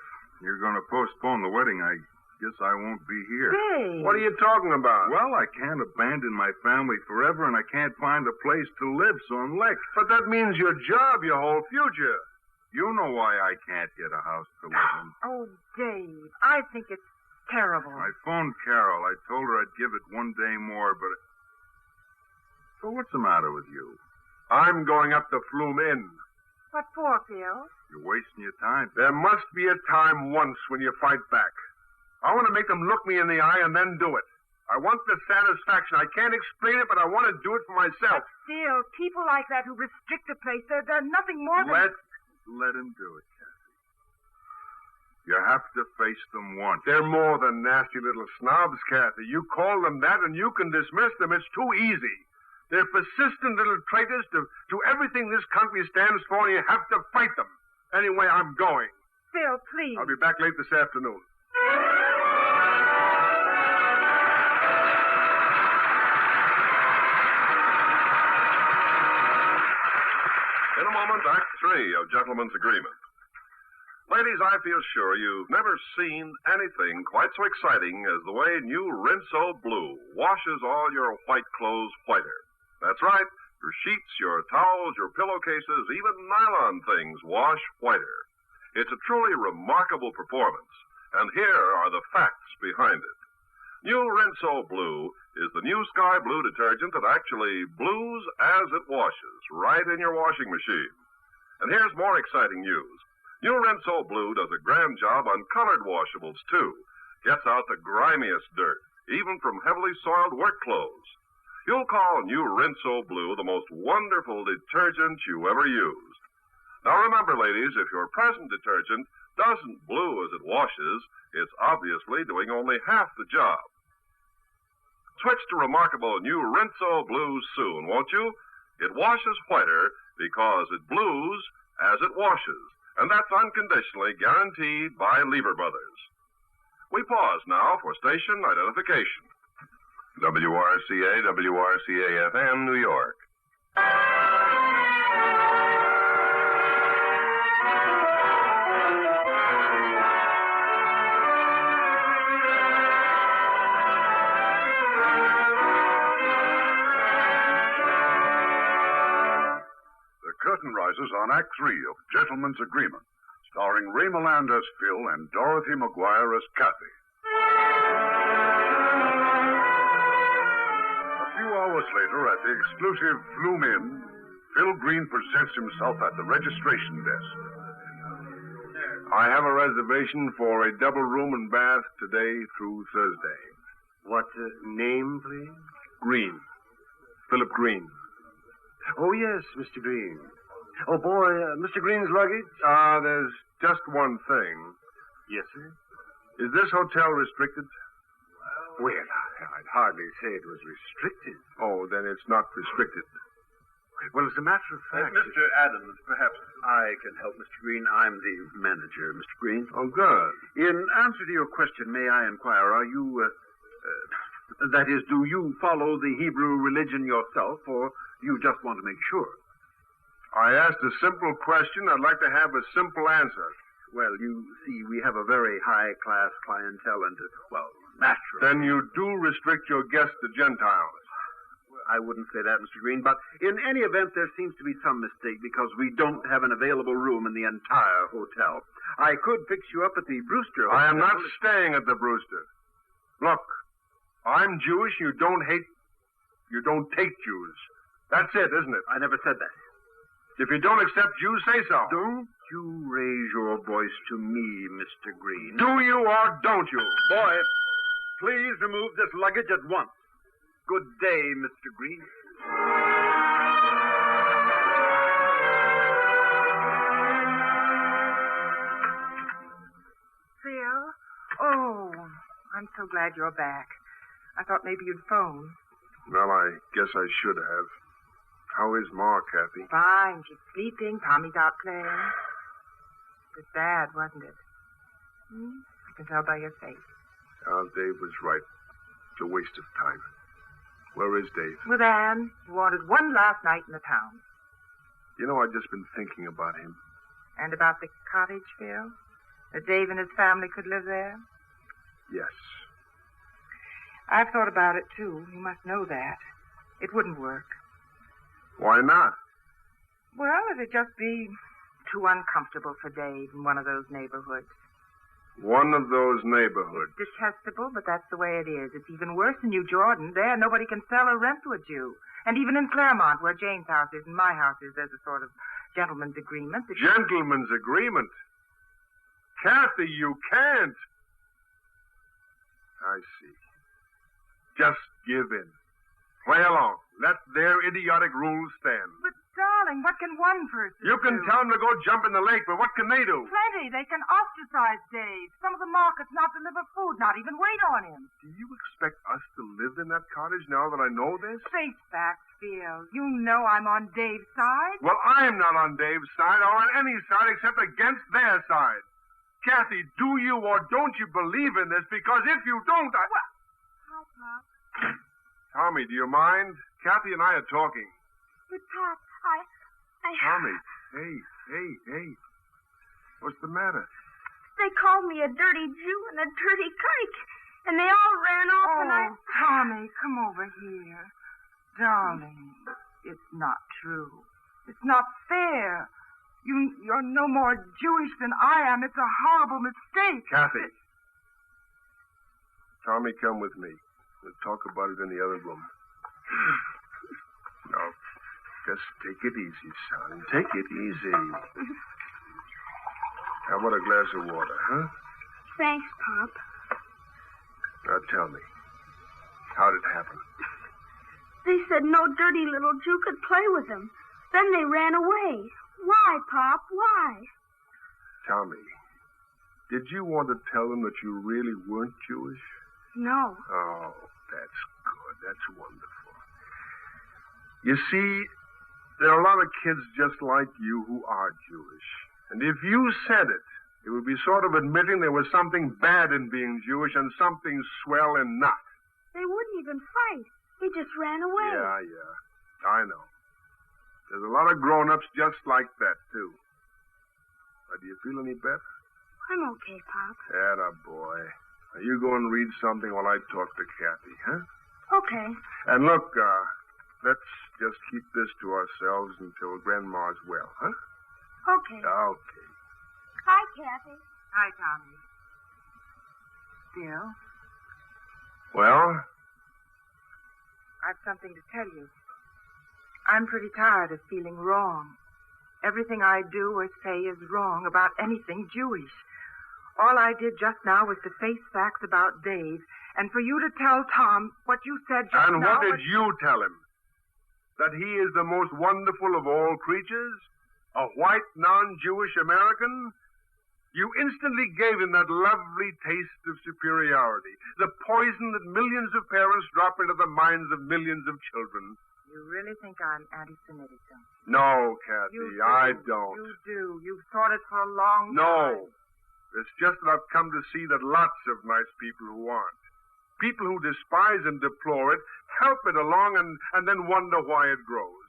you're going to postpone the wedding, I guess I won't be here. Say. What are you talking about? Well, I can't abandon my family forever, and I can't find a place to live, so I'm licked. But that means your job, your whole future. You know why I can't get a house to live in. Oh, Dave, I think it's terrible. I phoned Carol. I told her I'd give it 1 day more, but... So what's the matter with you? I'm going up to Flume Inn. What for, Phil? You're wasting your time. There must be a time once when you fight back. I want to make them look me in the eye and then do it. I want the satisfaction. I can't explain it, but I want to do it for myself. Phil, people like that who restrict a place, they're nothing more than... Let him do it, Kathy. You have to face them once. They're more than nasty little snobs, Kathy. You call them that and you can dismiss them. It's too easy. They're persistent little traitors to everything this country stands for, and you have to fight them. Anyway, I'm going. Phil, please. I'll be back late this afternoon. In a moment, Act 3 of Gentleman's Agreement. Ladies, I feel sure you've never seen anything quite so exciting as the way new Rinso Blue washes all your white clothes whiter. That's right. Your sheets, your towels, your pillowcases, even nylon things wash whiter. It's a truly remarkable performance, and here are the facts behind it. New Rinso Blue is the new sky blue detergent that actually blues as it washes, right in your washing machine. And here's more exciting news. New Rinso Blue does a grand job on colored washables, too. Gets out the grimiest dirt, even from heavily soiled work clothes. you'll call new Rinso Blue the most wonderful detergent you ever used. Now remember, ladies, if your present detergent doesn't blue as it washes, it's obviously doing only half the job. Switch to remarkable new Rinso Blue soon, won't you? It washes whiter because it blues as it washes, and that's unconditionally guaranteed by Lever Brothers. We pause now for station identification. WRCA, WRCA-FM, New York. The curtain rises on Act 3 of Gentleman's Agreement, starring Ray Milland as Phil and Dorothy McGuire as Kathy. A few hours later, at the exclusive Flume Inn, Phil Green presents himself at the registration desk. I have a reservation for a double room and bath today through Thursday. What name, please? Green. Philip Green. Oh, yes, Mr. Green. Oh, boy, Mr. Green's luggage? There's just one thing. Yes, sir? Is this hotel restricted? Well, I'd hardly say it was restricted. Oh, then it's not restricted. Well, as a matter of fact... Mr. Adams, perhaps I can help Mr. Green. I'm the manager, Mr. Green. Oh, good. In answer to your question, may I inquire, are you... that is, do you follow the Hebrew religion yourself, or you just want to make sure? I asked a simple question. I'd like to have a simple answer. Well, you see, we have a very high-class clientele and, naturally... Then you do restrict your guests to Gentiles. I wouldn't say that, Mr. Green, but in any event, there seems to be some mistake because we don't have an available room in the entire hotel. I could fix you up at the Brewster Hotel. I am not staying at the Brewster. Look, I'm Jewish. You don't take Jews. That's it, isn't it? I never said that. If you don't accept Jews, say so. Don't you raise your voice to me, Mr. Green. Do you or don't you? Boy, please remove this luggage at once. Good day, Mr. Green. Phil? Oh, I'm so glad you're back. I thought maybe you'd phone. Well, I guess I should have. How is Ma, Kathy? Fine. She's sleeping. Tommy's out playing. It was bad, wasn't it? I can tell by your face. Dave was right. It's a waste of time. Where is Dave? With Anne. He wanted one last night in the town. You know, I've just been thinking about him. And about the cottage, Phil? That Dave and his family could live there? Yes. I've thought about it, too. You must know that. It wouldn't work. Why not? Well, it'd just be too uncomfortable for Dave in one of those neighborhoods. One of those neighborhoods. It's detestable, but that's the way it is. It's even worse in New Jordan. There, nobody can sell or rent to a Jew. And even in Claremont, where Jane's house is and my house is, there's a sort of gentleman's agreement. Gentleman's agreement? Kathy, you can't. I see. Just give in. Play along. Let their idiotic rules stand. But, darling, what can one person You can do? tell them to go jump in the lake, but what can they do? Plenty. They can ostracize Dave. Some of the markets not deliver food, not even wait on him. Do you expect us to live in that cottage now that I know this? Face facts, Phil. You know I'm on Dave's side. Well, I'm not on Dave's side or on any side except against their side. Kathy, do you or don't you believe in this? Because if you don't, I... What? Hi, Pop. Tommy, do you mind? Kathy and I are talking. But, Pop, I... Tommy, hey. What's the matter? They called me a dirty Jew and a dirty kike, and they all ran off, and I... Tommy, come over here. Darling, it's not true. It's not fair. You're no more Jewish than I am. It's a horrible mistake. Kathy. Tommy, come with me. We'll talk about it in the other room. No, just take it easy, son. Take it easy. How about a glass of water, huh? Thanks, Pop. Now tell me, how did it happen? They said no dirty little Jew could play with them. Then they ran away. Why, Pop? Why? Tommy, did you want to tell them that you really weren't Jewish? No. Oh, that's good. That's wonderful. You see, there are a lot of kids just like you who are Jewish. And if you said it, it would be sort of admitting there was something bad in being Jewish and something swell in not. They wouldn't even fight. They just ran away. Yeah. I know. There's a lot of grown-ups just like that, too. Do you feel any better? I'm okay, Pop. Atta boy. Now you go and read something while I talk to Kathy, huh? Okay. And look, let's just keep this to ourselves until Grandma's well, huh? Okay. Okay. Hi, Kathy. Hi, Tommy. Bill, Well? I've something to tell you. I'm pretty tired of feeling wrong. Everything I do or say is wrong about anything Jewish. All I did just now was to face facts about Dave, and for you to tell Tom what you said just now... And what did you tell him? That he is the most wonderful of all creatures? A white, non-Jewish American? You instantly gave him that lovely taste of superiority, the poison that millions of parents drop into the minds of millions of children. You really think I'm anti-Semitic, don't you? No, Kathy, You do. I don't. You do. You've thought it for a long time. No. It's just that I've come to see that lots of nice people who aren't. People who despise and deplore it, help it along and then wonder why it grows.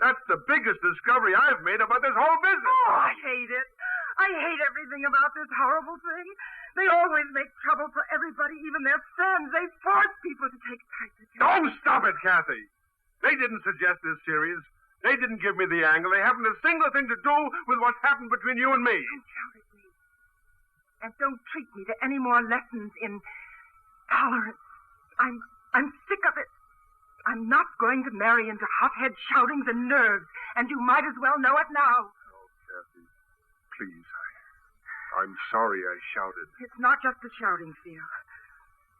That's the biggest discovery I've made about this whole business. Oh, I hate it. I hate everything about this horrible thing. They always make trouble for everybody, even their friends. They force people to take sides with you. Don't stop it, Kathy. They didn't suggest this series. They didn't give me the angle. They haven't a single thing to do with what's happened between you and me. Don't shout at me. And don't treat me to any more lessons in tolerance. I'm sick of it. I'm not going to marry into hot-head shoutings and nerves, and you might as well know it now. Oh, Kathy, please, I'm sorry I shouted. It's not just the shouting, Phil.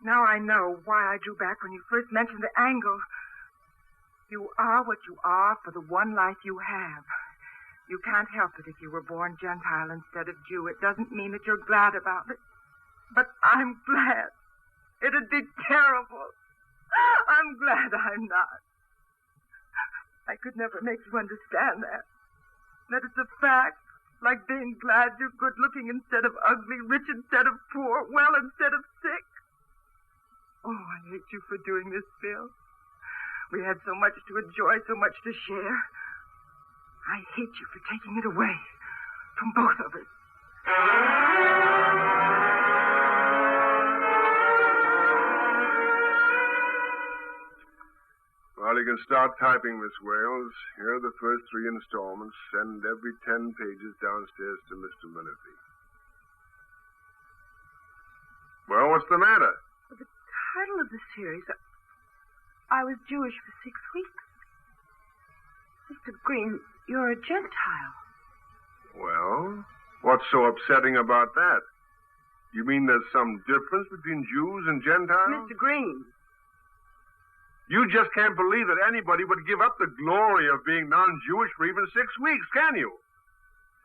Now I know why I drew back when you first mentioned the angle. You are what you are for the one life you have. You can't help it if you were born Gentile instead of Jew. It doesn't mean that you're glad about it. But I'm glad. It'd be terrible. I'm glad I'm not. I could never make you understand that. That it's a fact. Like being glad you're good-looking instead of ugly, rich instead of poor, well instead of sick. Oh, I hate you for doing this, Bill. We had so much to enjoy, so much to share. I hate you for taking it away from both of us. Well, you can start typing, Miss Wales. Here are the first 3 installments. Send every 10 pages downstairs to Mr. Menifee. Well, what's the matter? The title of the series, I was Jewish for 6 weeks. Mr. Green, you're a Gentile. Well, what's so upsetting about that? You mean there's some difference between Jews and Gentiles? Mr. Green. You just can't believe that anybody would give up the glory of being non-Jewish for even 6 weeks, can you?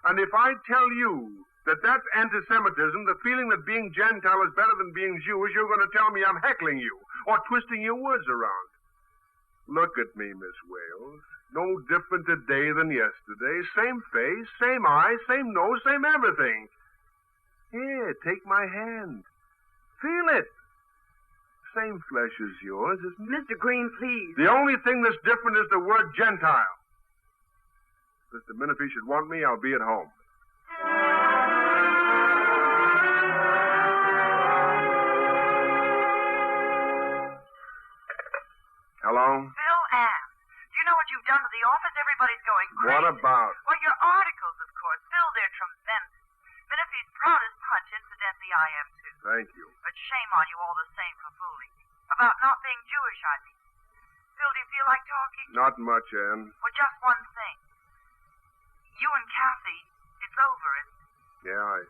And if I tell you that that's anti-Semitism, the feeling that being Gentile is better than being Jewish, you're going to tell me I'm heckling you or twisting your words around. Look at me, Miss Wales. No different today than yesterday. Same face, same eyes, same nose, same everything. Here, take my hand. Feel it. Same flesh as yours, isn't it? Mr. Green, please. The only thing that's different is the word Gentile. If Mr. Menifee should want me, I'll be at home. Hello? Bill asked. Do you know what you've done to the office? Everybody's going crazy. What about? Well, your articles, of course. Bill, they're tremendous. Menifee's proudest punch, incidentally, I am too. Thank you. But shame on you all the same for fooling me. About not being Jewish, I mean. Bill, do you feel like talking? Not much, Ann. Well, just one thing. You and Kathy, it's over, isn't it? Yeah,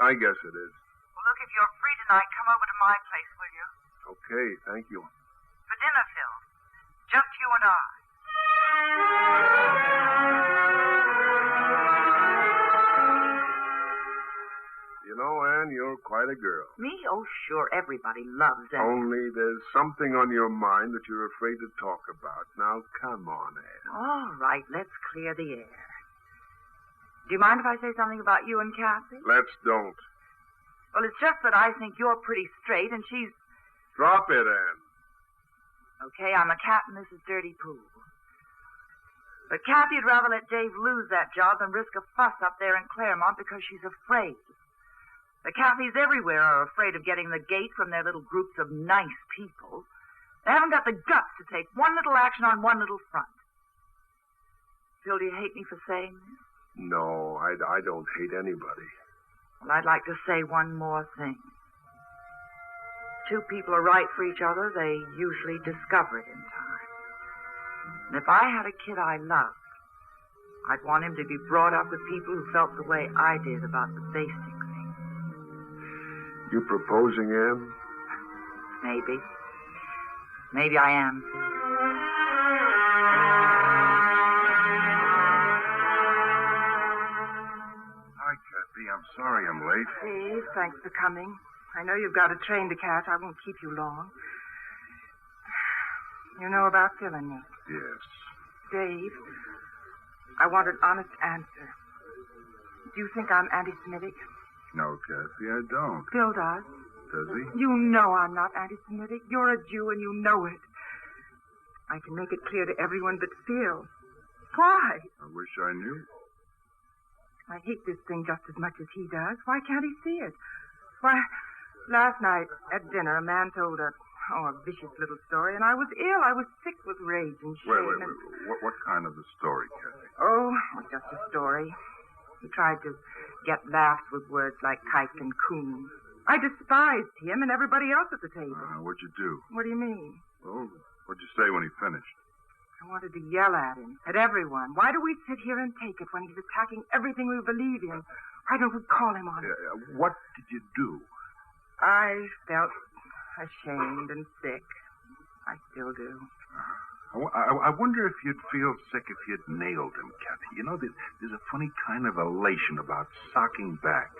I guess it is. Well, look, if you're free tonight, come over to my place, will you? Okay, thank you. For dinner, Phil. Just you sky. You know, Anne, you're quite a girl. Me? Oh, sure. Everybody loves Anne. Only there's something on your mind that you're afraid to talk about. Now, come on, Anne. All right, let's clear the air. Do you mind if I say something about you and Kathy? Let's don't. Well, it's just that I think you're pretty straight and she's... Drop it, Anne. Okay, I'm a cat in Mrs. Dirty Pool. But Kathy'd rather let Dave lose that job than risk a fuss up there in Claremont because she's afraid. The Cathys everywhere are afraid of getting the gate from their little groups of nice people. They haven't got the guts to take one little action on one little front. Phil, do you hate me for saying this? No, I don't hate anybody. Well, I'd like to say one more thing. Two people are right for each other, they usually discover it in time. And if I had a kid I loved, I'd want him to be brought up with people who felt the way I did about the basic things. You proposing, Anne? Maybe. Maybe I am. Hi, Kathy. I'm sorry I'm late. Dave, thanks for coming. I know you've got a train to catch. I won't keep you long. You know about Phil and me? Yes. Dave, I want an honest answer. Do you think I'm anti-Semitic? No, Kathy, I don't. Phil does. Does he? You know I'm not anti-Semitic. You're a Jew and you know it. I can make it clear to everyone but Phil. Why? I wish I knew. I hate this thing just as much as he does. Why can't he see it? Why, last night at dinner, a man told a vicious little story, and I was ill. I was sick with rage and shame. Wait. What kind of a story, Kathy? Oh, it was just a story. He tried to get laughs with words like kike and coon. I despised him and everybody else at the table. What'd you do? What do you mean? Well, what'd you say when he finished? I wanted to yell at him, at everyone. Why do we sit here and take it when he's attacking everything we believe in? Why don't we call him on it? What did you do? I felt ashamed and sick. I still do. I wonder if you'd feel sick if you'd nailed him, Kathy. You know, there's a funny kind of elation about socking back.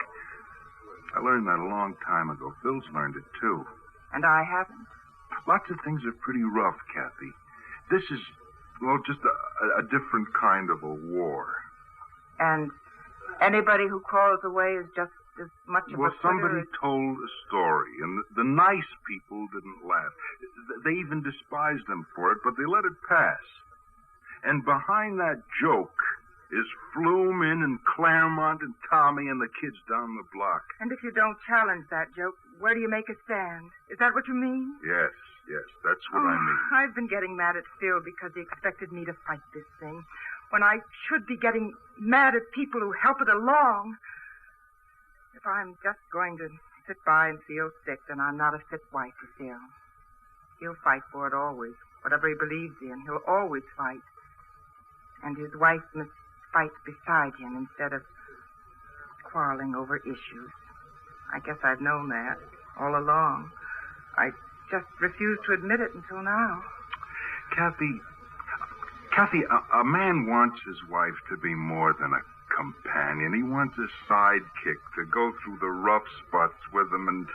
I learned that a long time ago. Phil's learned it, too. And I haven't? Lots of things are pretty rough, Kathy. This is, well, just a different kind of a war. And anybody who crawls away is just as much of a Well, somebody told a story, and the nice people didn't laugh. They even despised them for it, but they let it pass. And behind that joke is Flume and Claremont and Tommy and the kids down the block. And if you don't challenge that joke, where do you make a stand? Is that what you mean? Yes, that's what I mean. I've been getting mad at Phil because he expected me to fight this thing, when I should be getting mad at people who help it along. If I'm just going to sit by and feel sick, then I'm not a fit wife for Phil. He'll fight for it always. Whatever he believes in, he'll always fight. And his wife must fight beside him instead of quarreling over issues. I guess I've known that all along. I just refused to admit it until now. Kathy, a man wants his wife to be more than a companion. He wants a sidekick to go through the rough spots with him, and,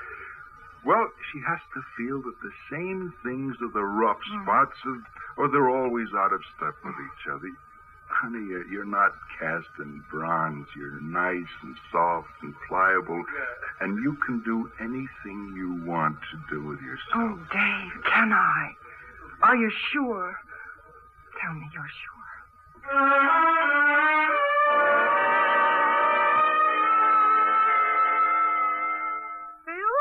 well, she has to feel that the same things are the rough spots, or they're always out of step with each other. Honey, you're not cast in bronze. You're nice and soft and pliable, and you can do anything you want to do with yourself. Oh, Dave, can I? Are you sure? Tell me you're sure. Phil?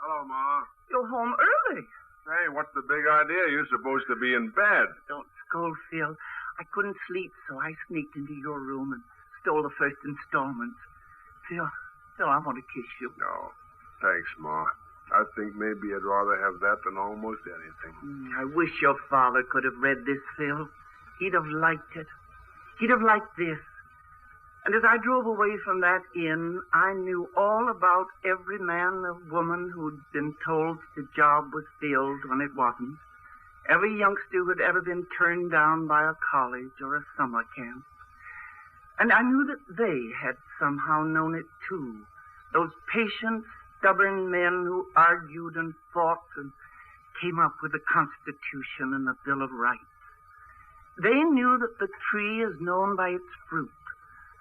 Hello, Ma. You're home early. Hey, what's the big idea? You're supposed to be in bed. Don't scold, Phil. I couldn't sleep, so I sneaked into your room and stole the first installment. Phil, I want to kiss you. No. Thanks, Ma. I think maybe I'd rather have that than almost anything. I wish your father could have read this, Phil. He'd have liked it. He'd have liked this. And as I drove away from that inn, I knew all about every man or woman who'd been told the job was filled when it wasn't. Every youngster who had ever been turned down by a college or a summer camp. And I knew that they had somehow known it too. Those patient, stubborn men who argued and fought and came up with the Constitution and the Bill of Rights. They knew that the tree is known by its fruit,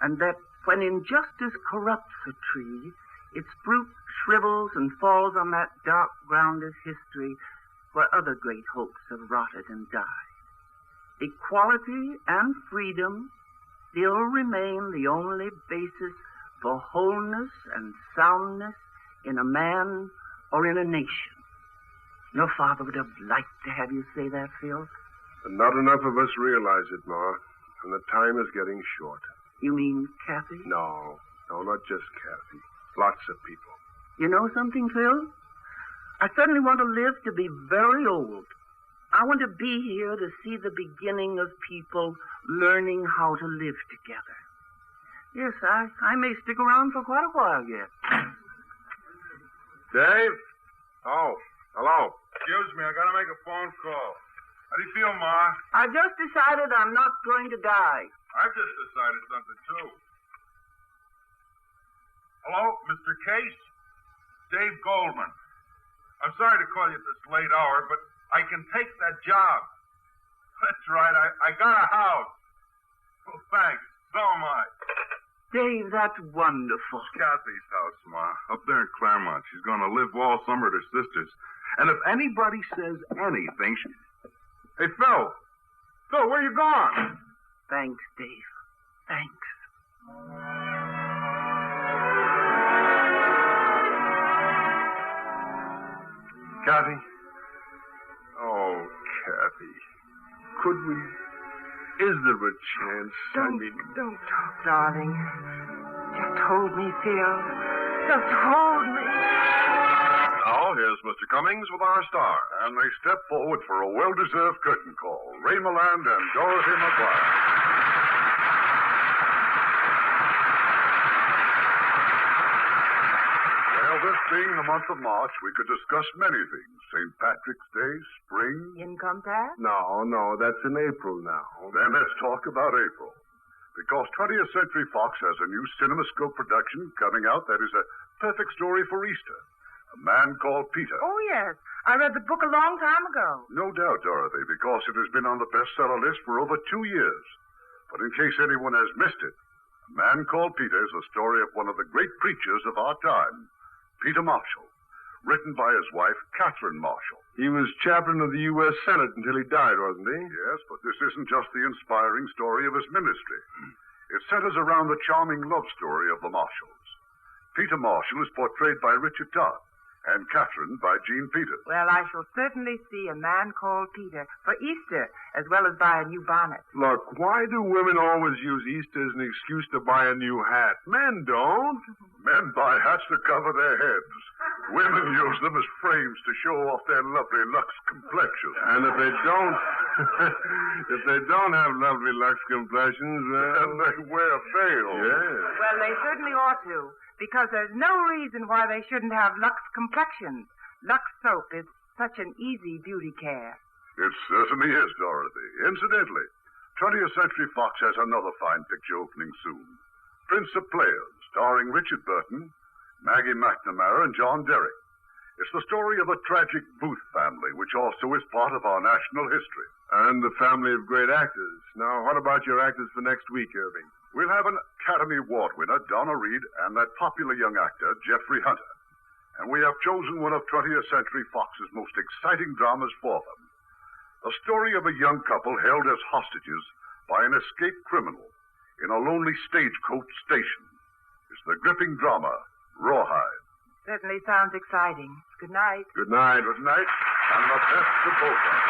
and that when injustice corrupts a tree, its fruit shrivels and falls on that dark ground of history where other great hopes have rotted and died. Equality and freedom still remain the only basis for wholeness and soundness in a man or in a nation. Your father would have liked to have you say that, Phil. But not enough of us realize it, Ma. And the time is getting short. You mean Kathy? No, not just Kathy. Lots of people. You know something, Phil? I suddenly want to live to be very old. I want to be here to see the beginning of people learning how to live together. Yes, I may stick around for quite a while yet. Dave? Oh, hello. Excuse me, I gotta make a phone call. How do you feel, Ma? I just decided I'm not going to die. I've just decided something, too. Hello, Mr. Case? Dave Goldman. I'm sorry to call you at this late hour, but I can take that job. That's right, I got a house. Well, thanks. So am I. Dave, that's wonderful. Kathy's house, Ma, up there in Claremont. She's going to live all summer at her sister's. And if anybody says anything, she... Hey, Phil. Phil, where you gone? Thanks, Dave. Thanks. Kathy? Oh, Kathy. Could we... Is there a chance? Don't talk, darling. Just hold me, Phil. Just hold me. Now, here's Mr. Cummings with our star. And they step forward for a well-deserved curtain call. Ray Milland and Dorothy McGuire. Well, this being the month of March, we could discuss many things. St. Patrick's Day, spring. Income tax? No, that's in April now. Then let's talk about April. Because 20th Century Fox has a new CinemaScope production coming out that is a perfect story for Easter. A Man Called Peter. Oh, yes. I read the book a long time ago. No doubt, Dorothy, because it has been on the bestseller list for over 2 years. But in case anyone has missed it, A Man Called Peter is the story of one of the great preachers of our time, Peter Marshall, written by his wife, Catherine Marshall. He was chaplain of the U.S. Senate until he died, wasn't he? Yes, but this isn't just the inspiring story of his ministry. It centers around the charming love story of the Marshalls. Peter Marshall is portrayed by Richard Todd, and Catherine by Jean Peters. Well, I shall certainly see A Man Called Peter for Easter, as well as buy a new bonnet. Look, why do women always use Easter as an excuse to buy a new hat? Men don't. Men buy hats to cover their heads. Women use them as frames to show off their lovely Lux complexion. And if they don't have lovely Lux complexions, well... And they wear veils. Yes. Well, they certainly ought to, because there's no reason why they shouldn't have Lux complexions. Lux soap is such an easy beauty care. It certainly is, Dorothy. Incidentally, 20th Century Fox has another fine picture opening soon. Prince of Players, starring Richard Burton, Maggie McNamara, and John Derrick. It's the story of a tragic Booth family, which also is part of our national history. And the family of great actors. Now, what about your actors for next week, Irving? We'll have an Academy Award winner, Donna Reed, and that popular young actor, Jeffrey Hunter. And we have chosen one of 20th Century Fox's most exciting dramas for them. The story of a young couple held as hostages by an escaped criminal in a lonely stagecoach station. It's the gripping drama, Rawhide. Certainly sounds exciting. Good night. Good night. Good night, and the best to both of us.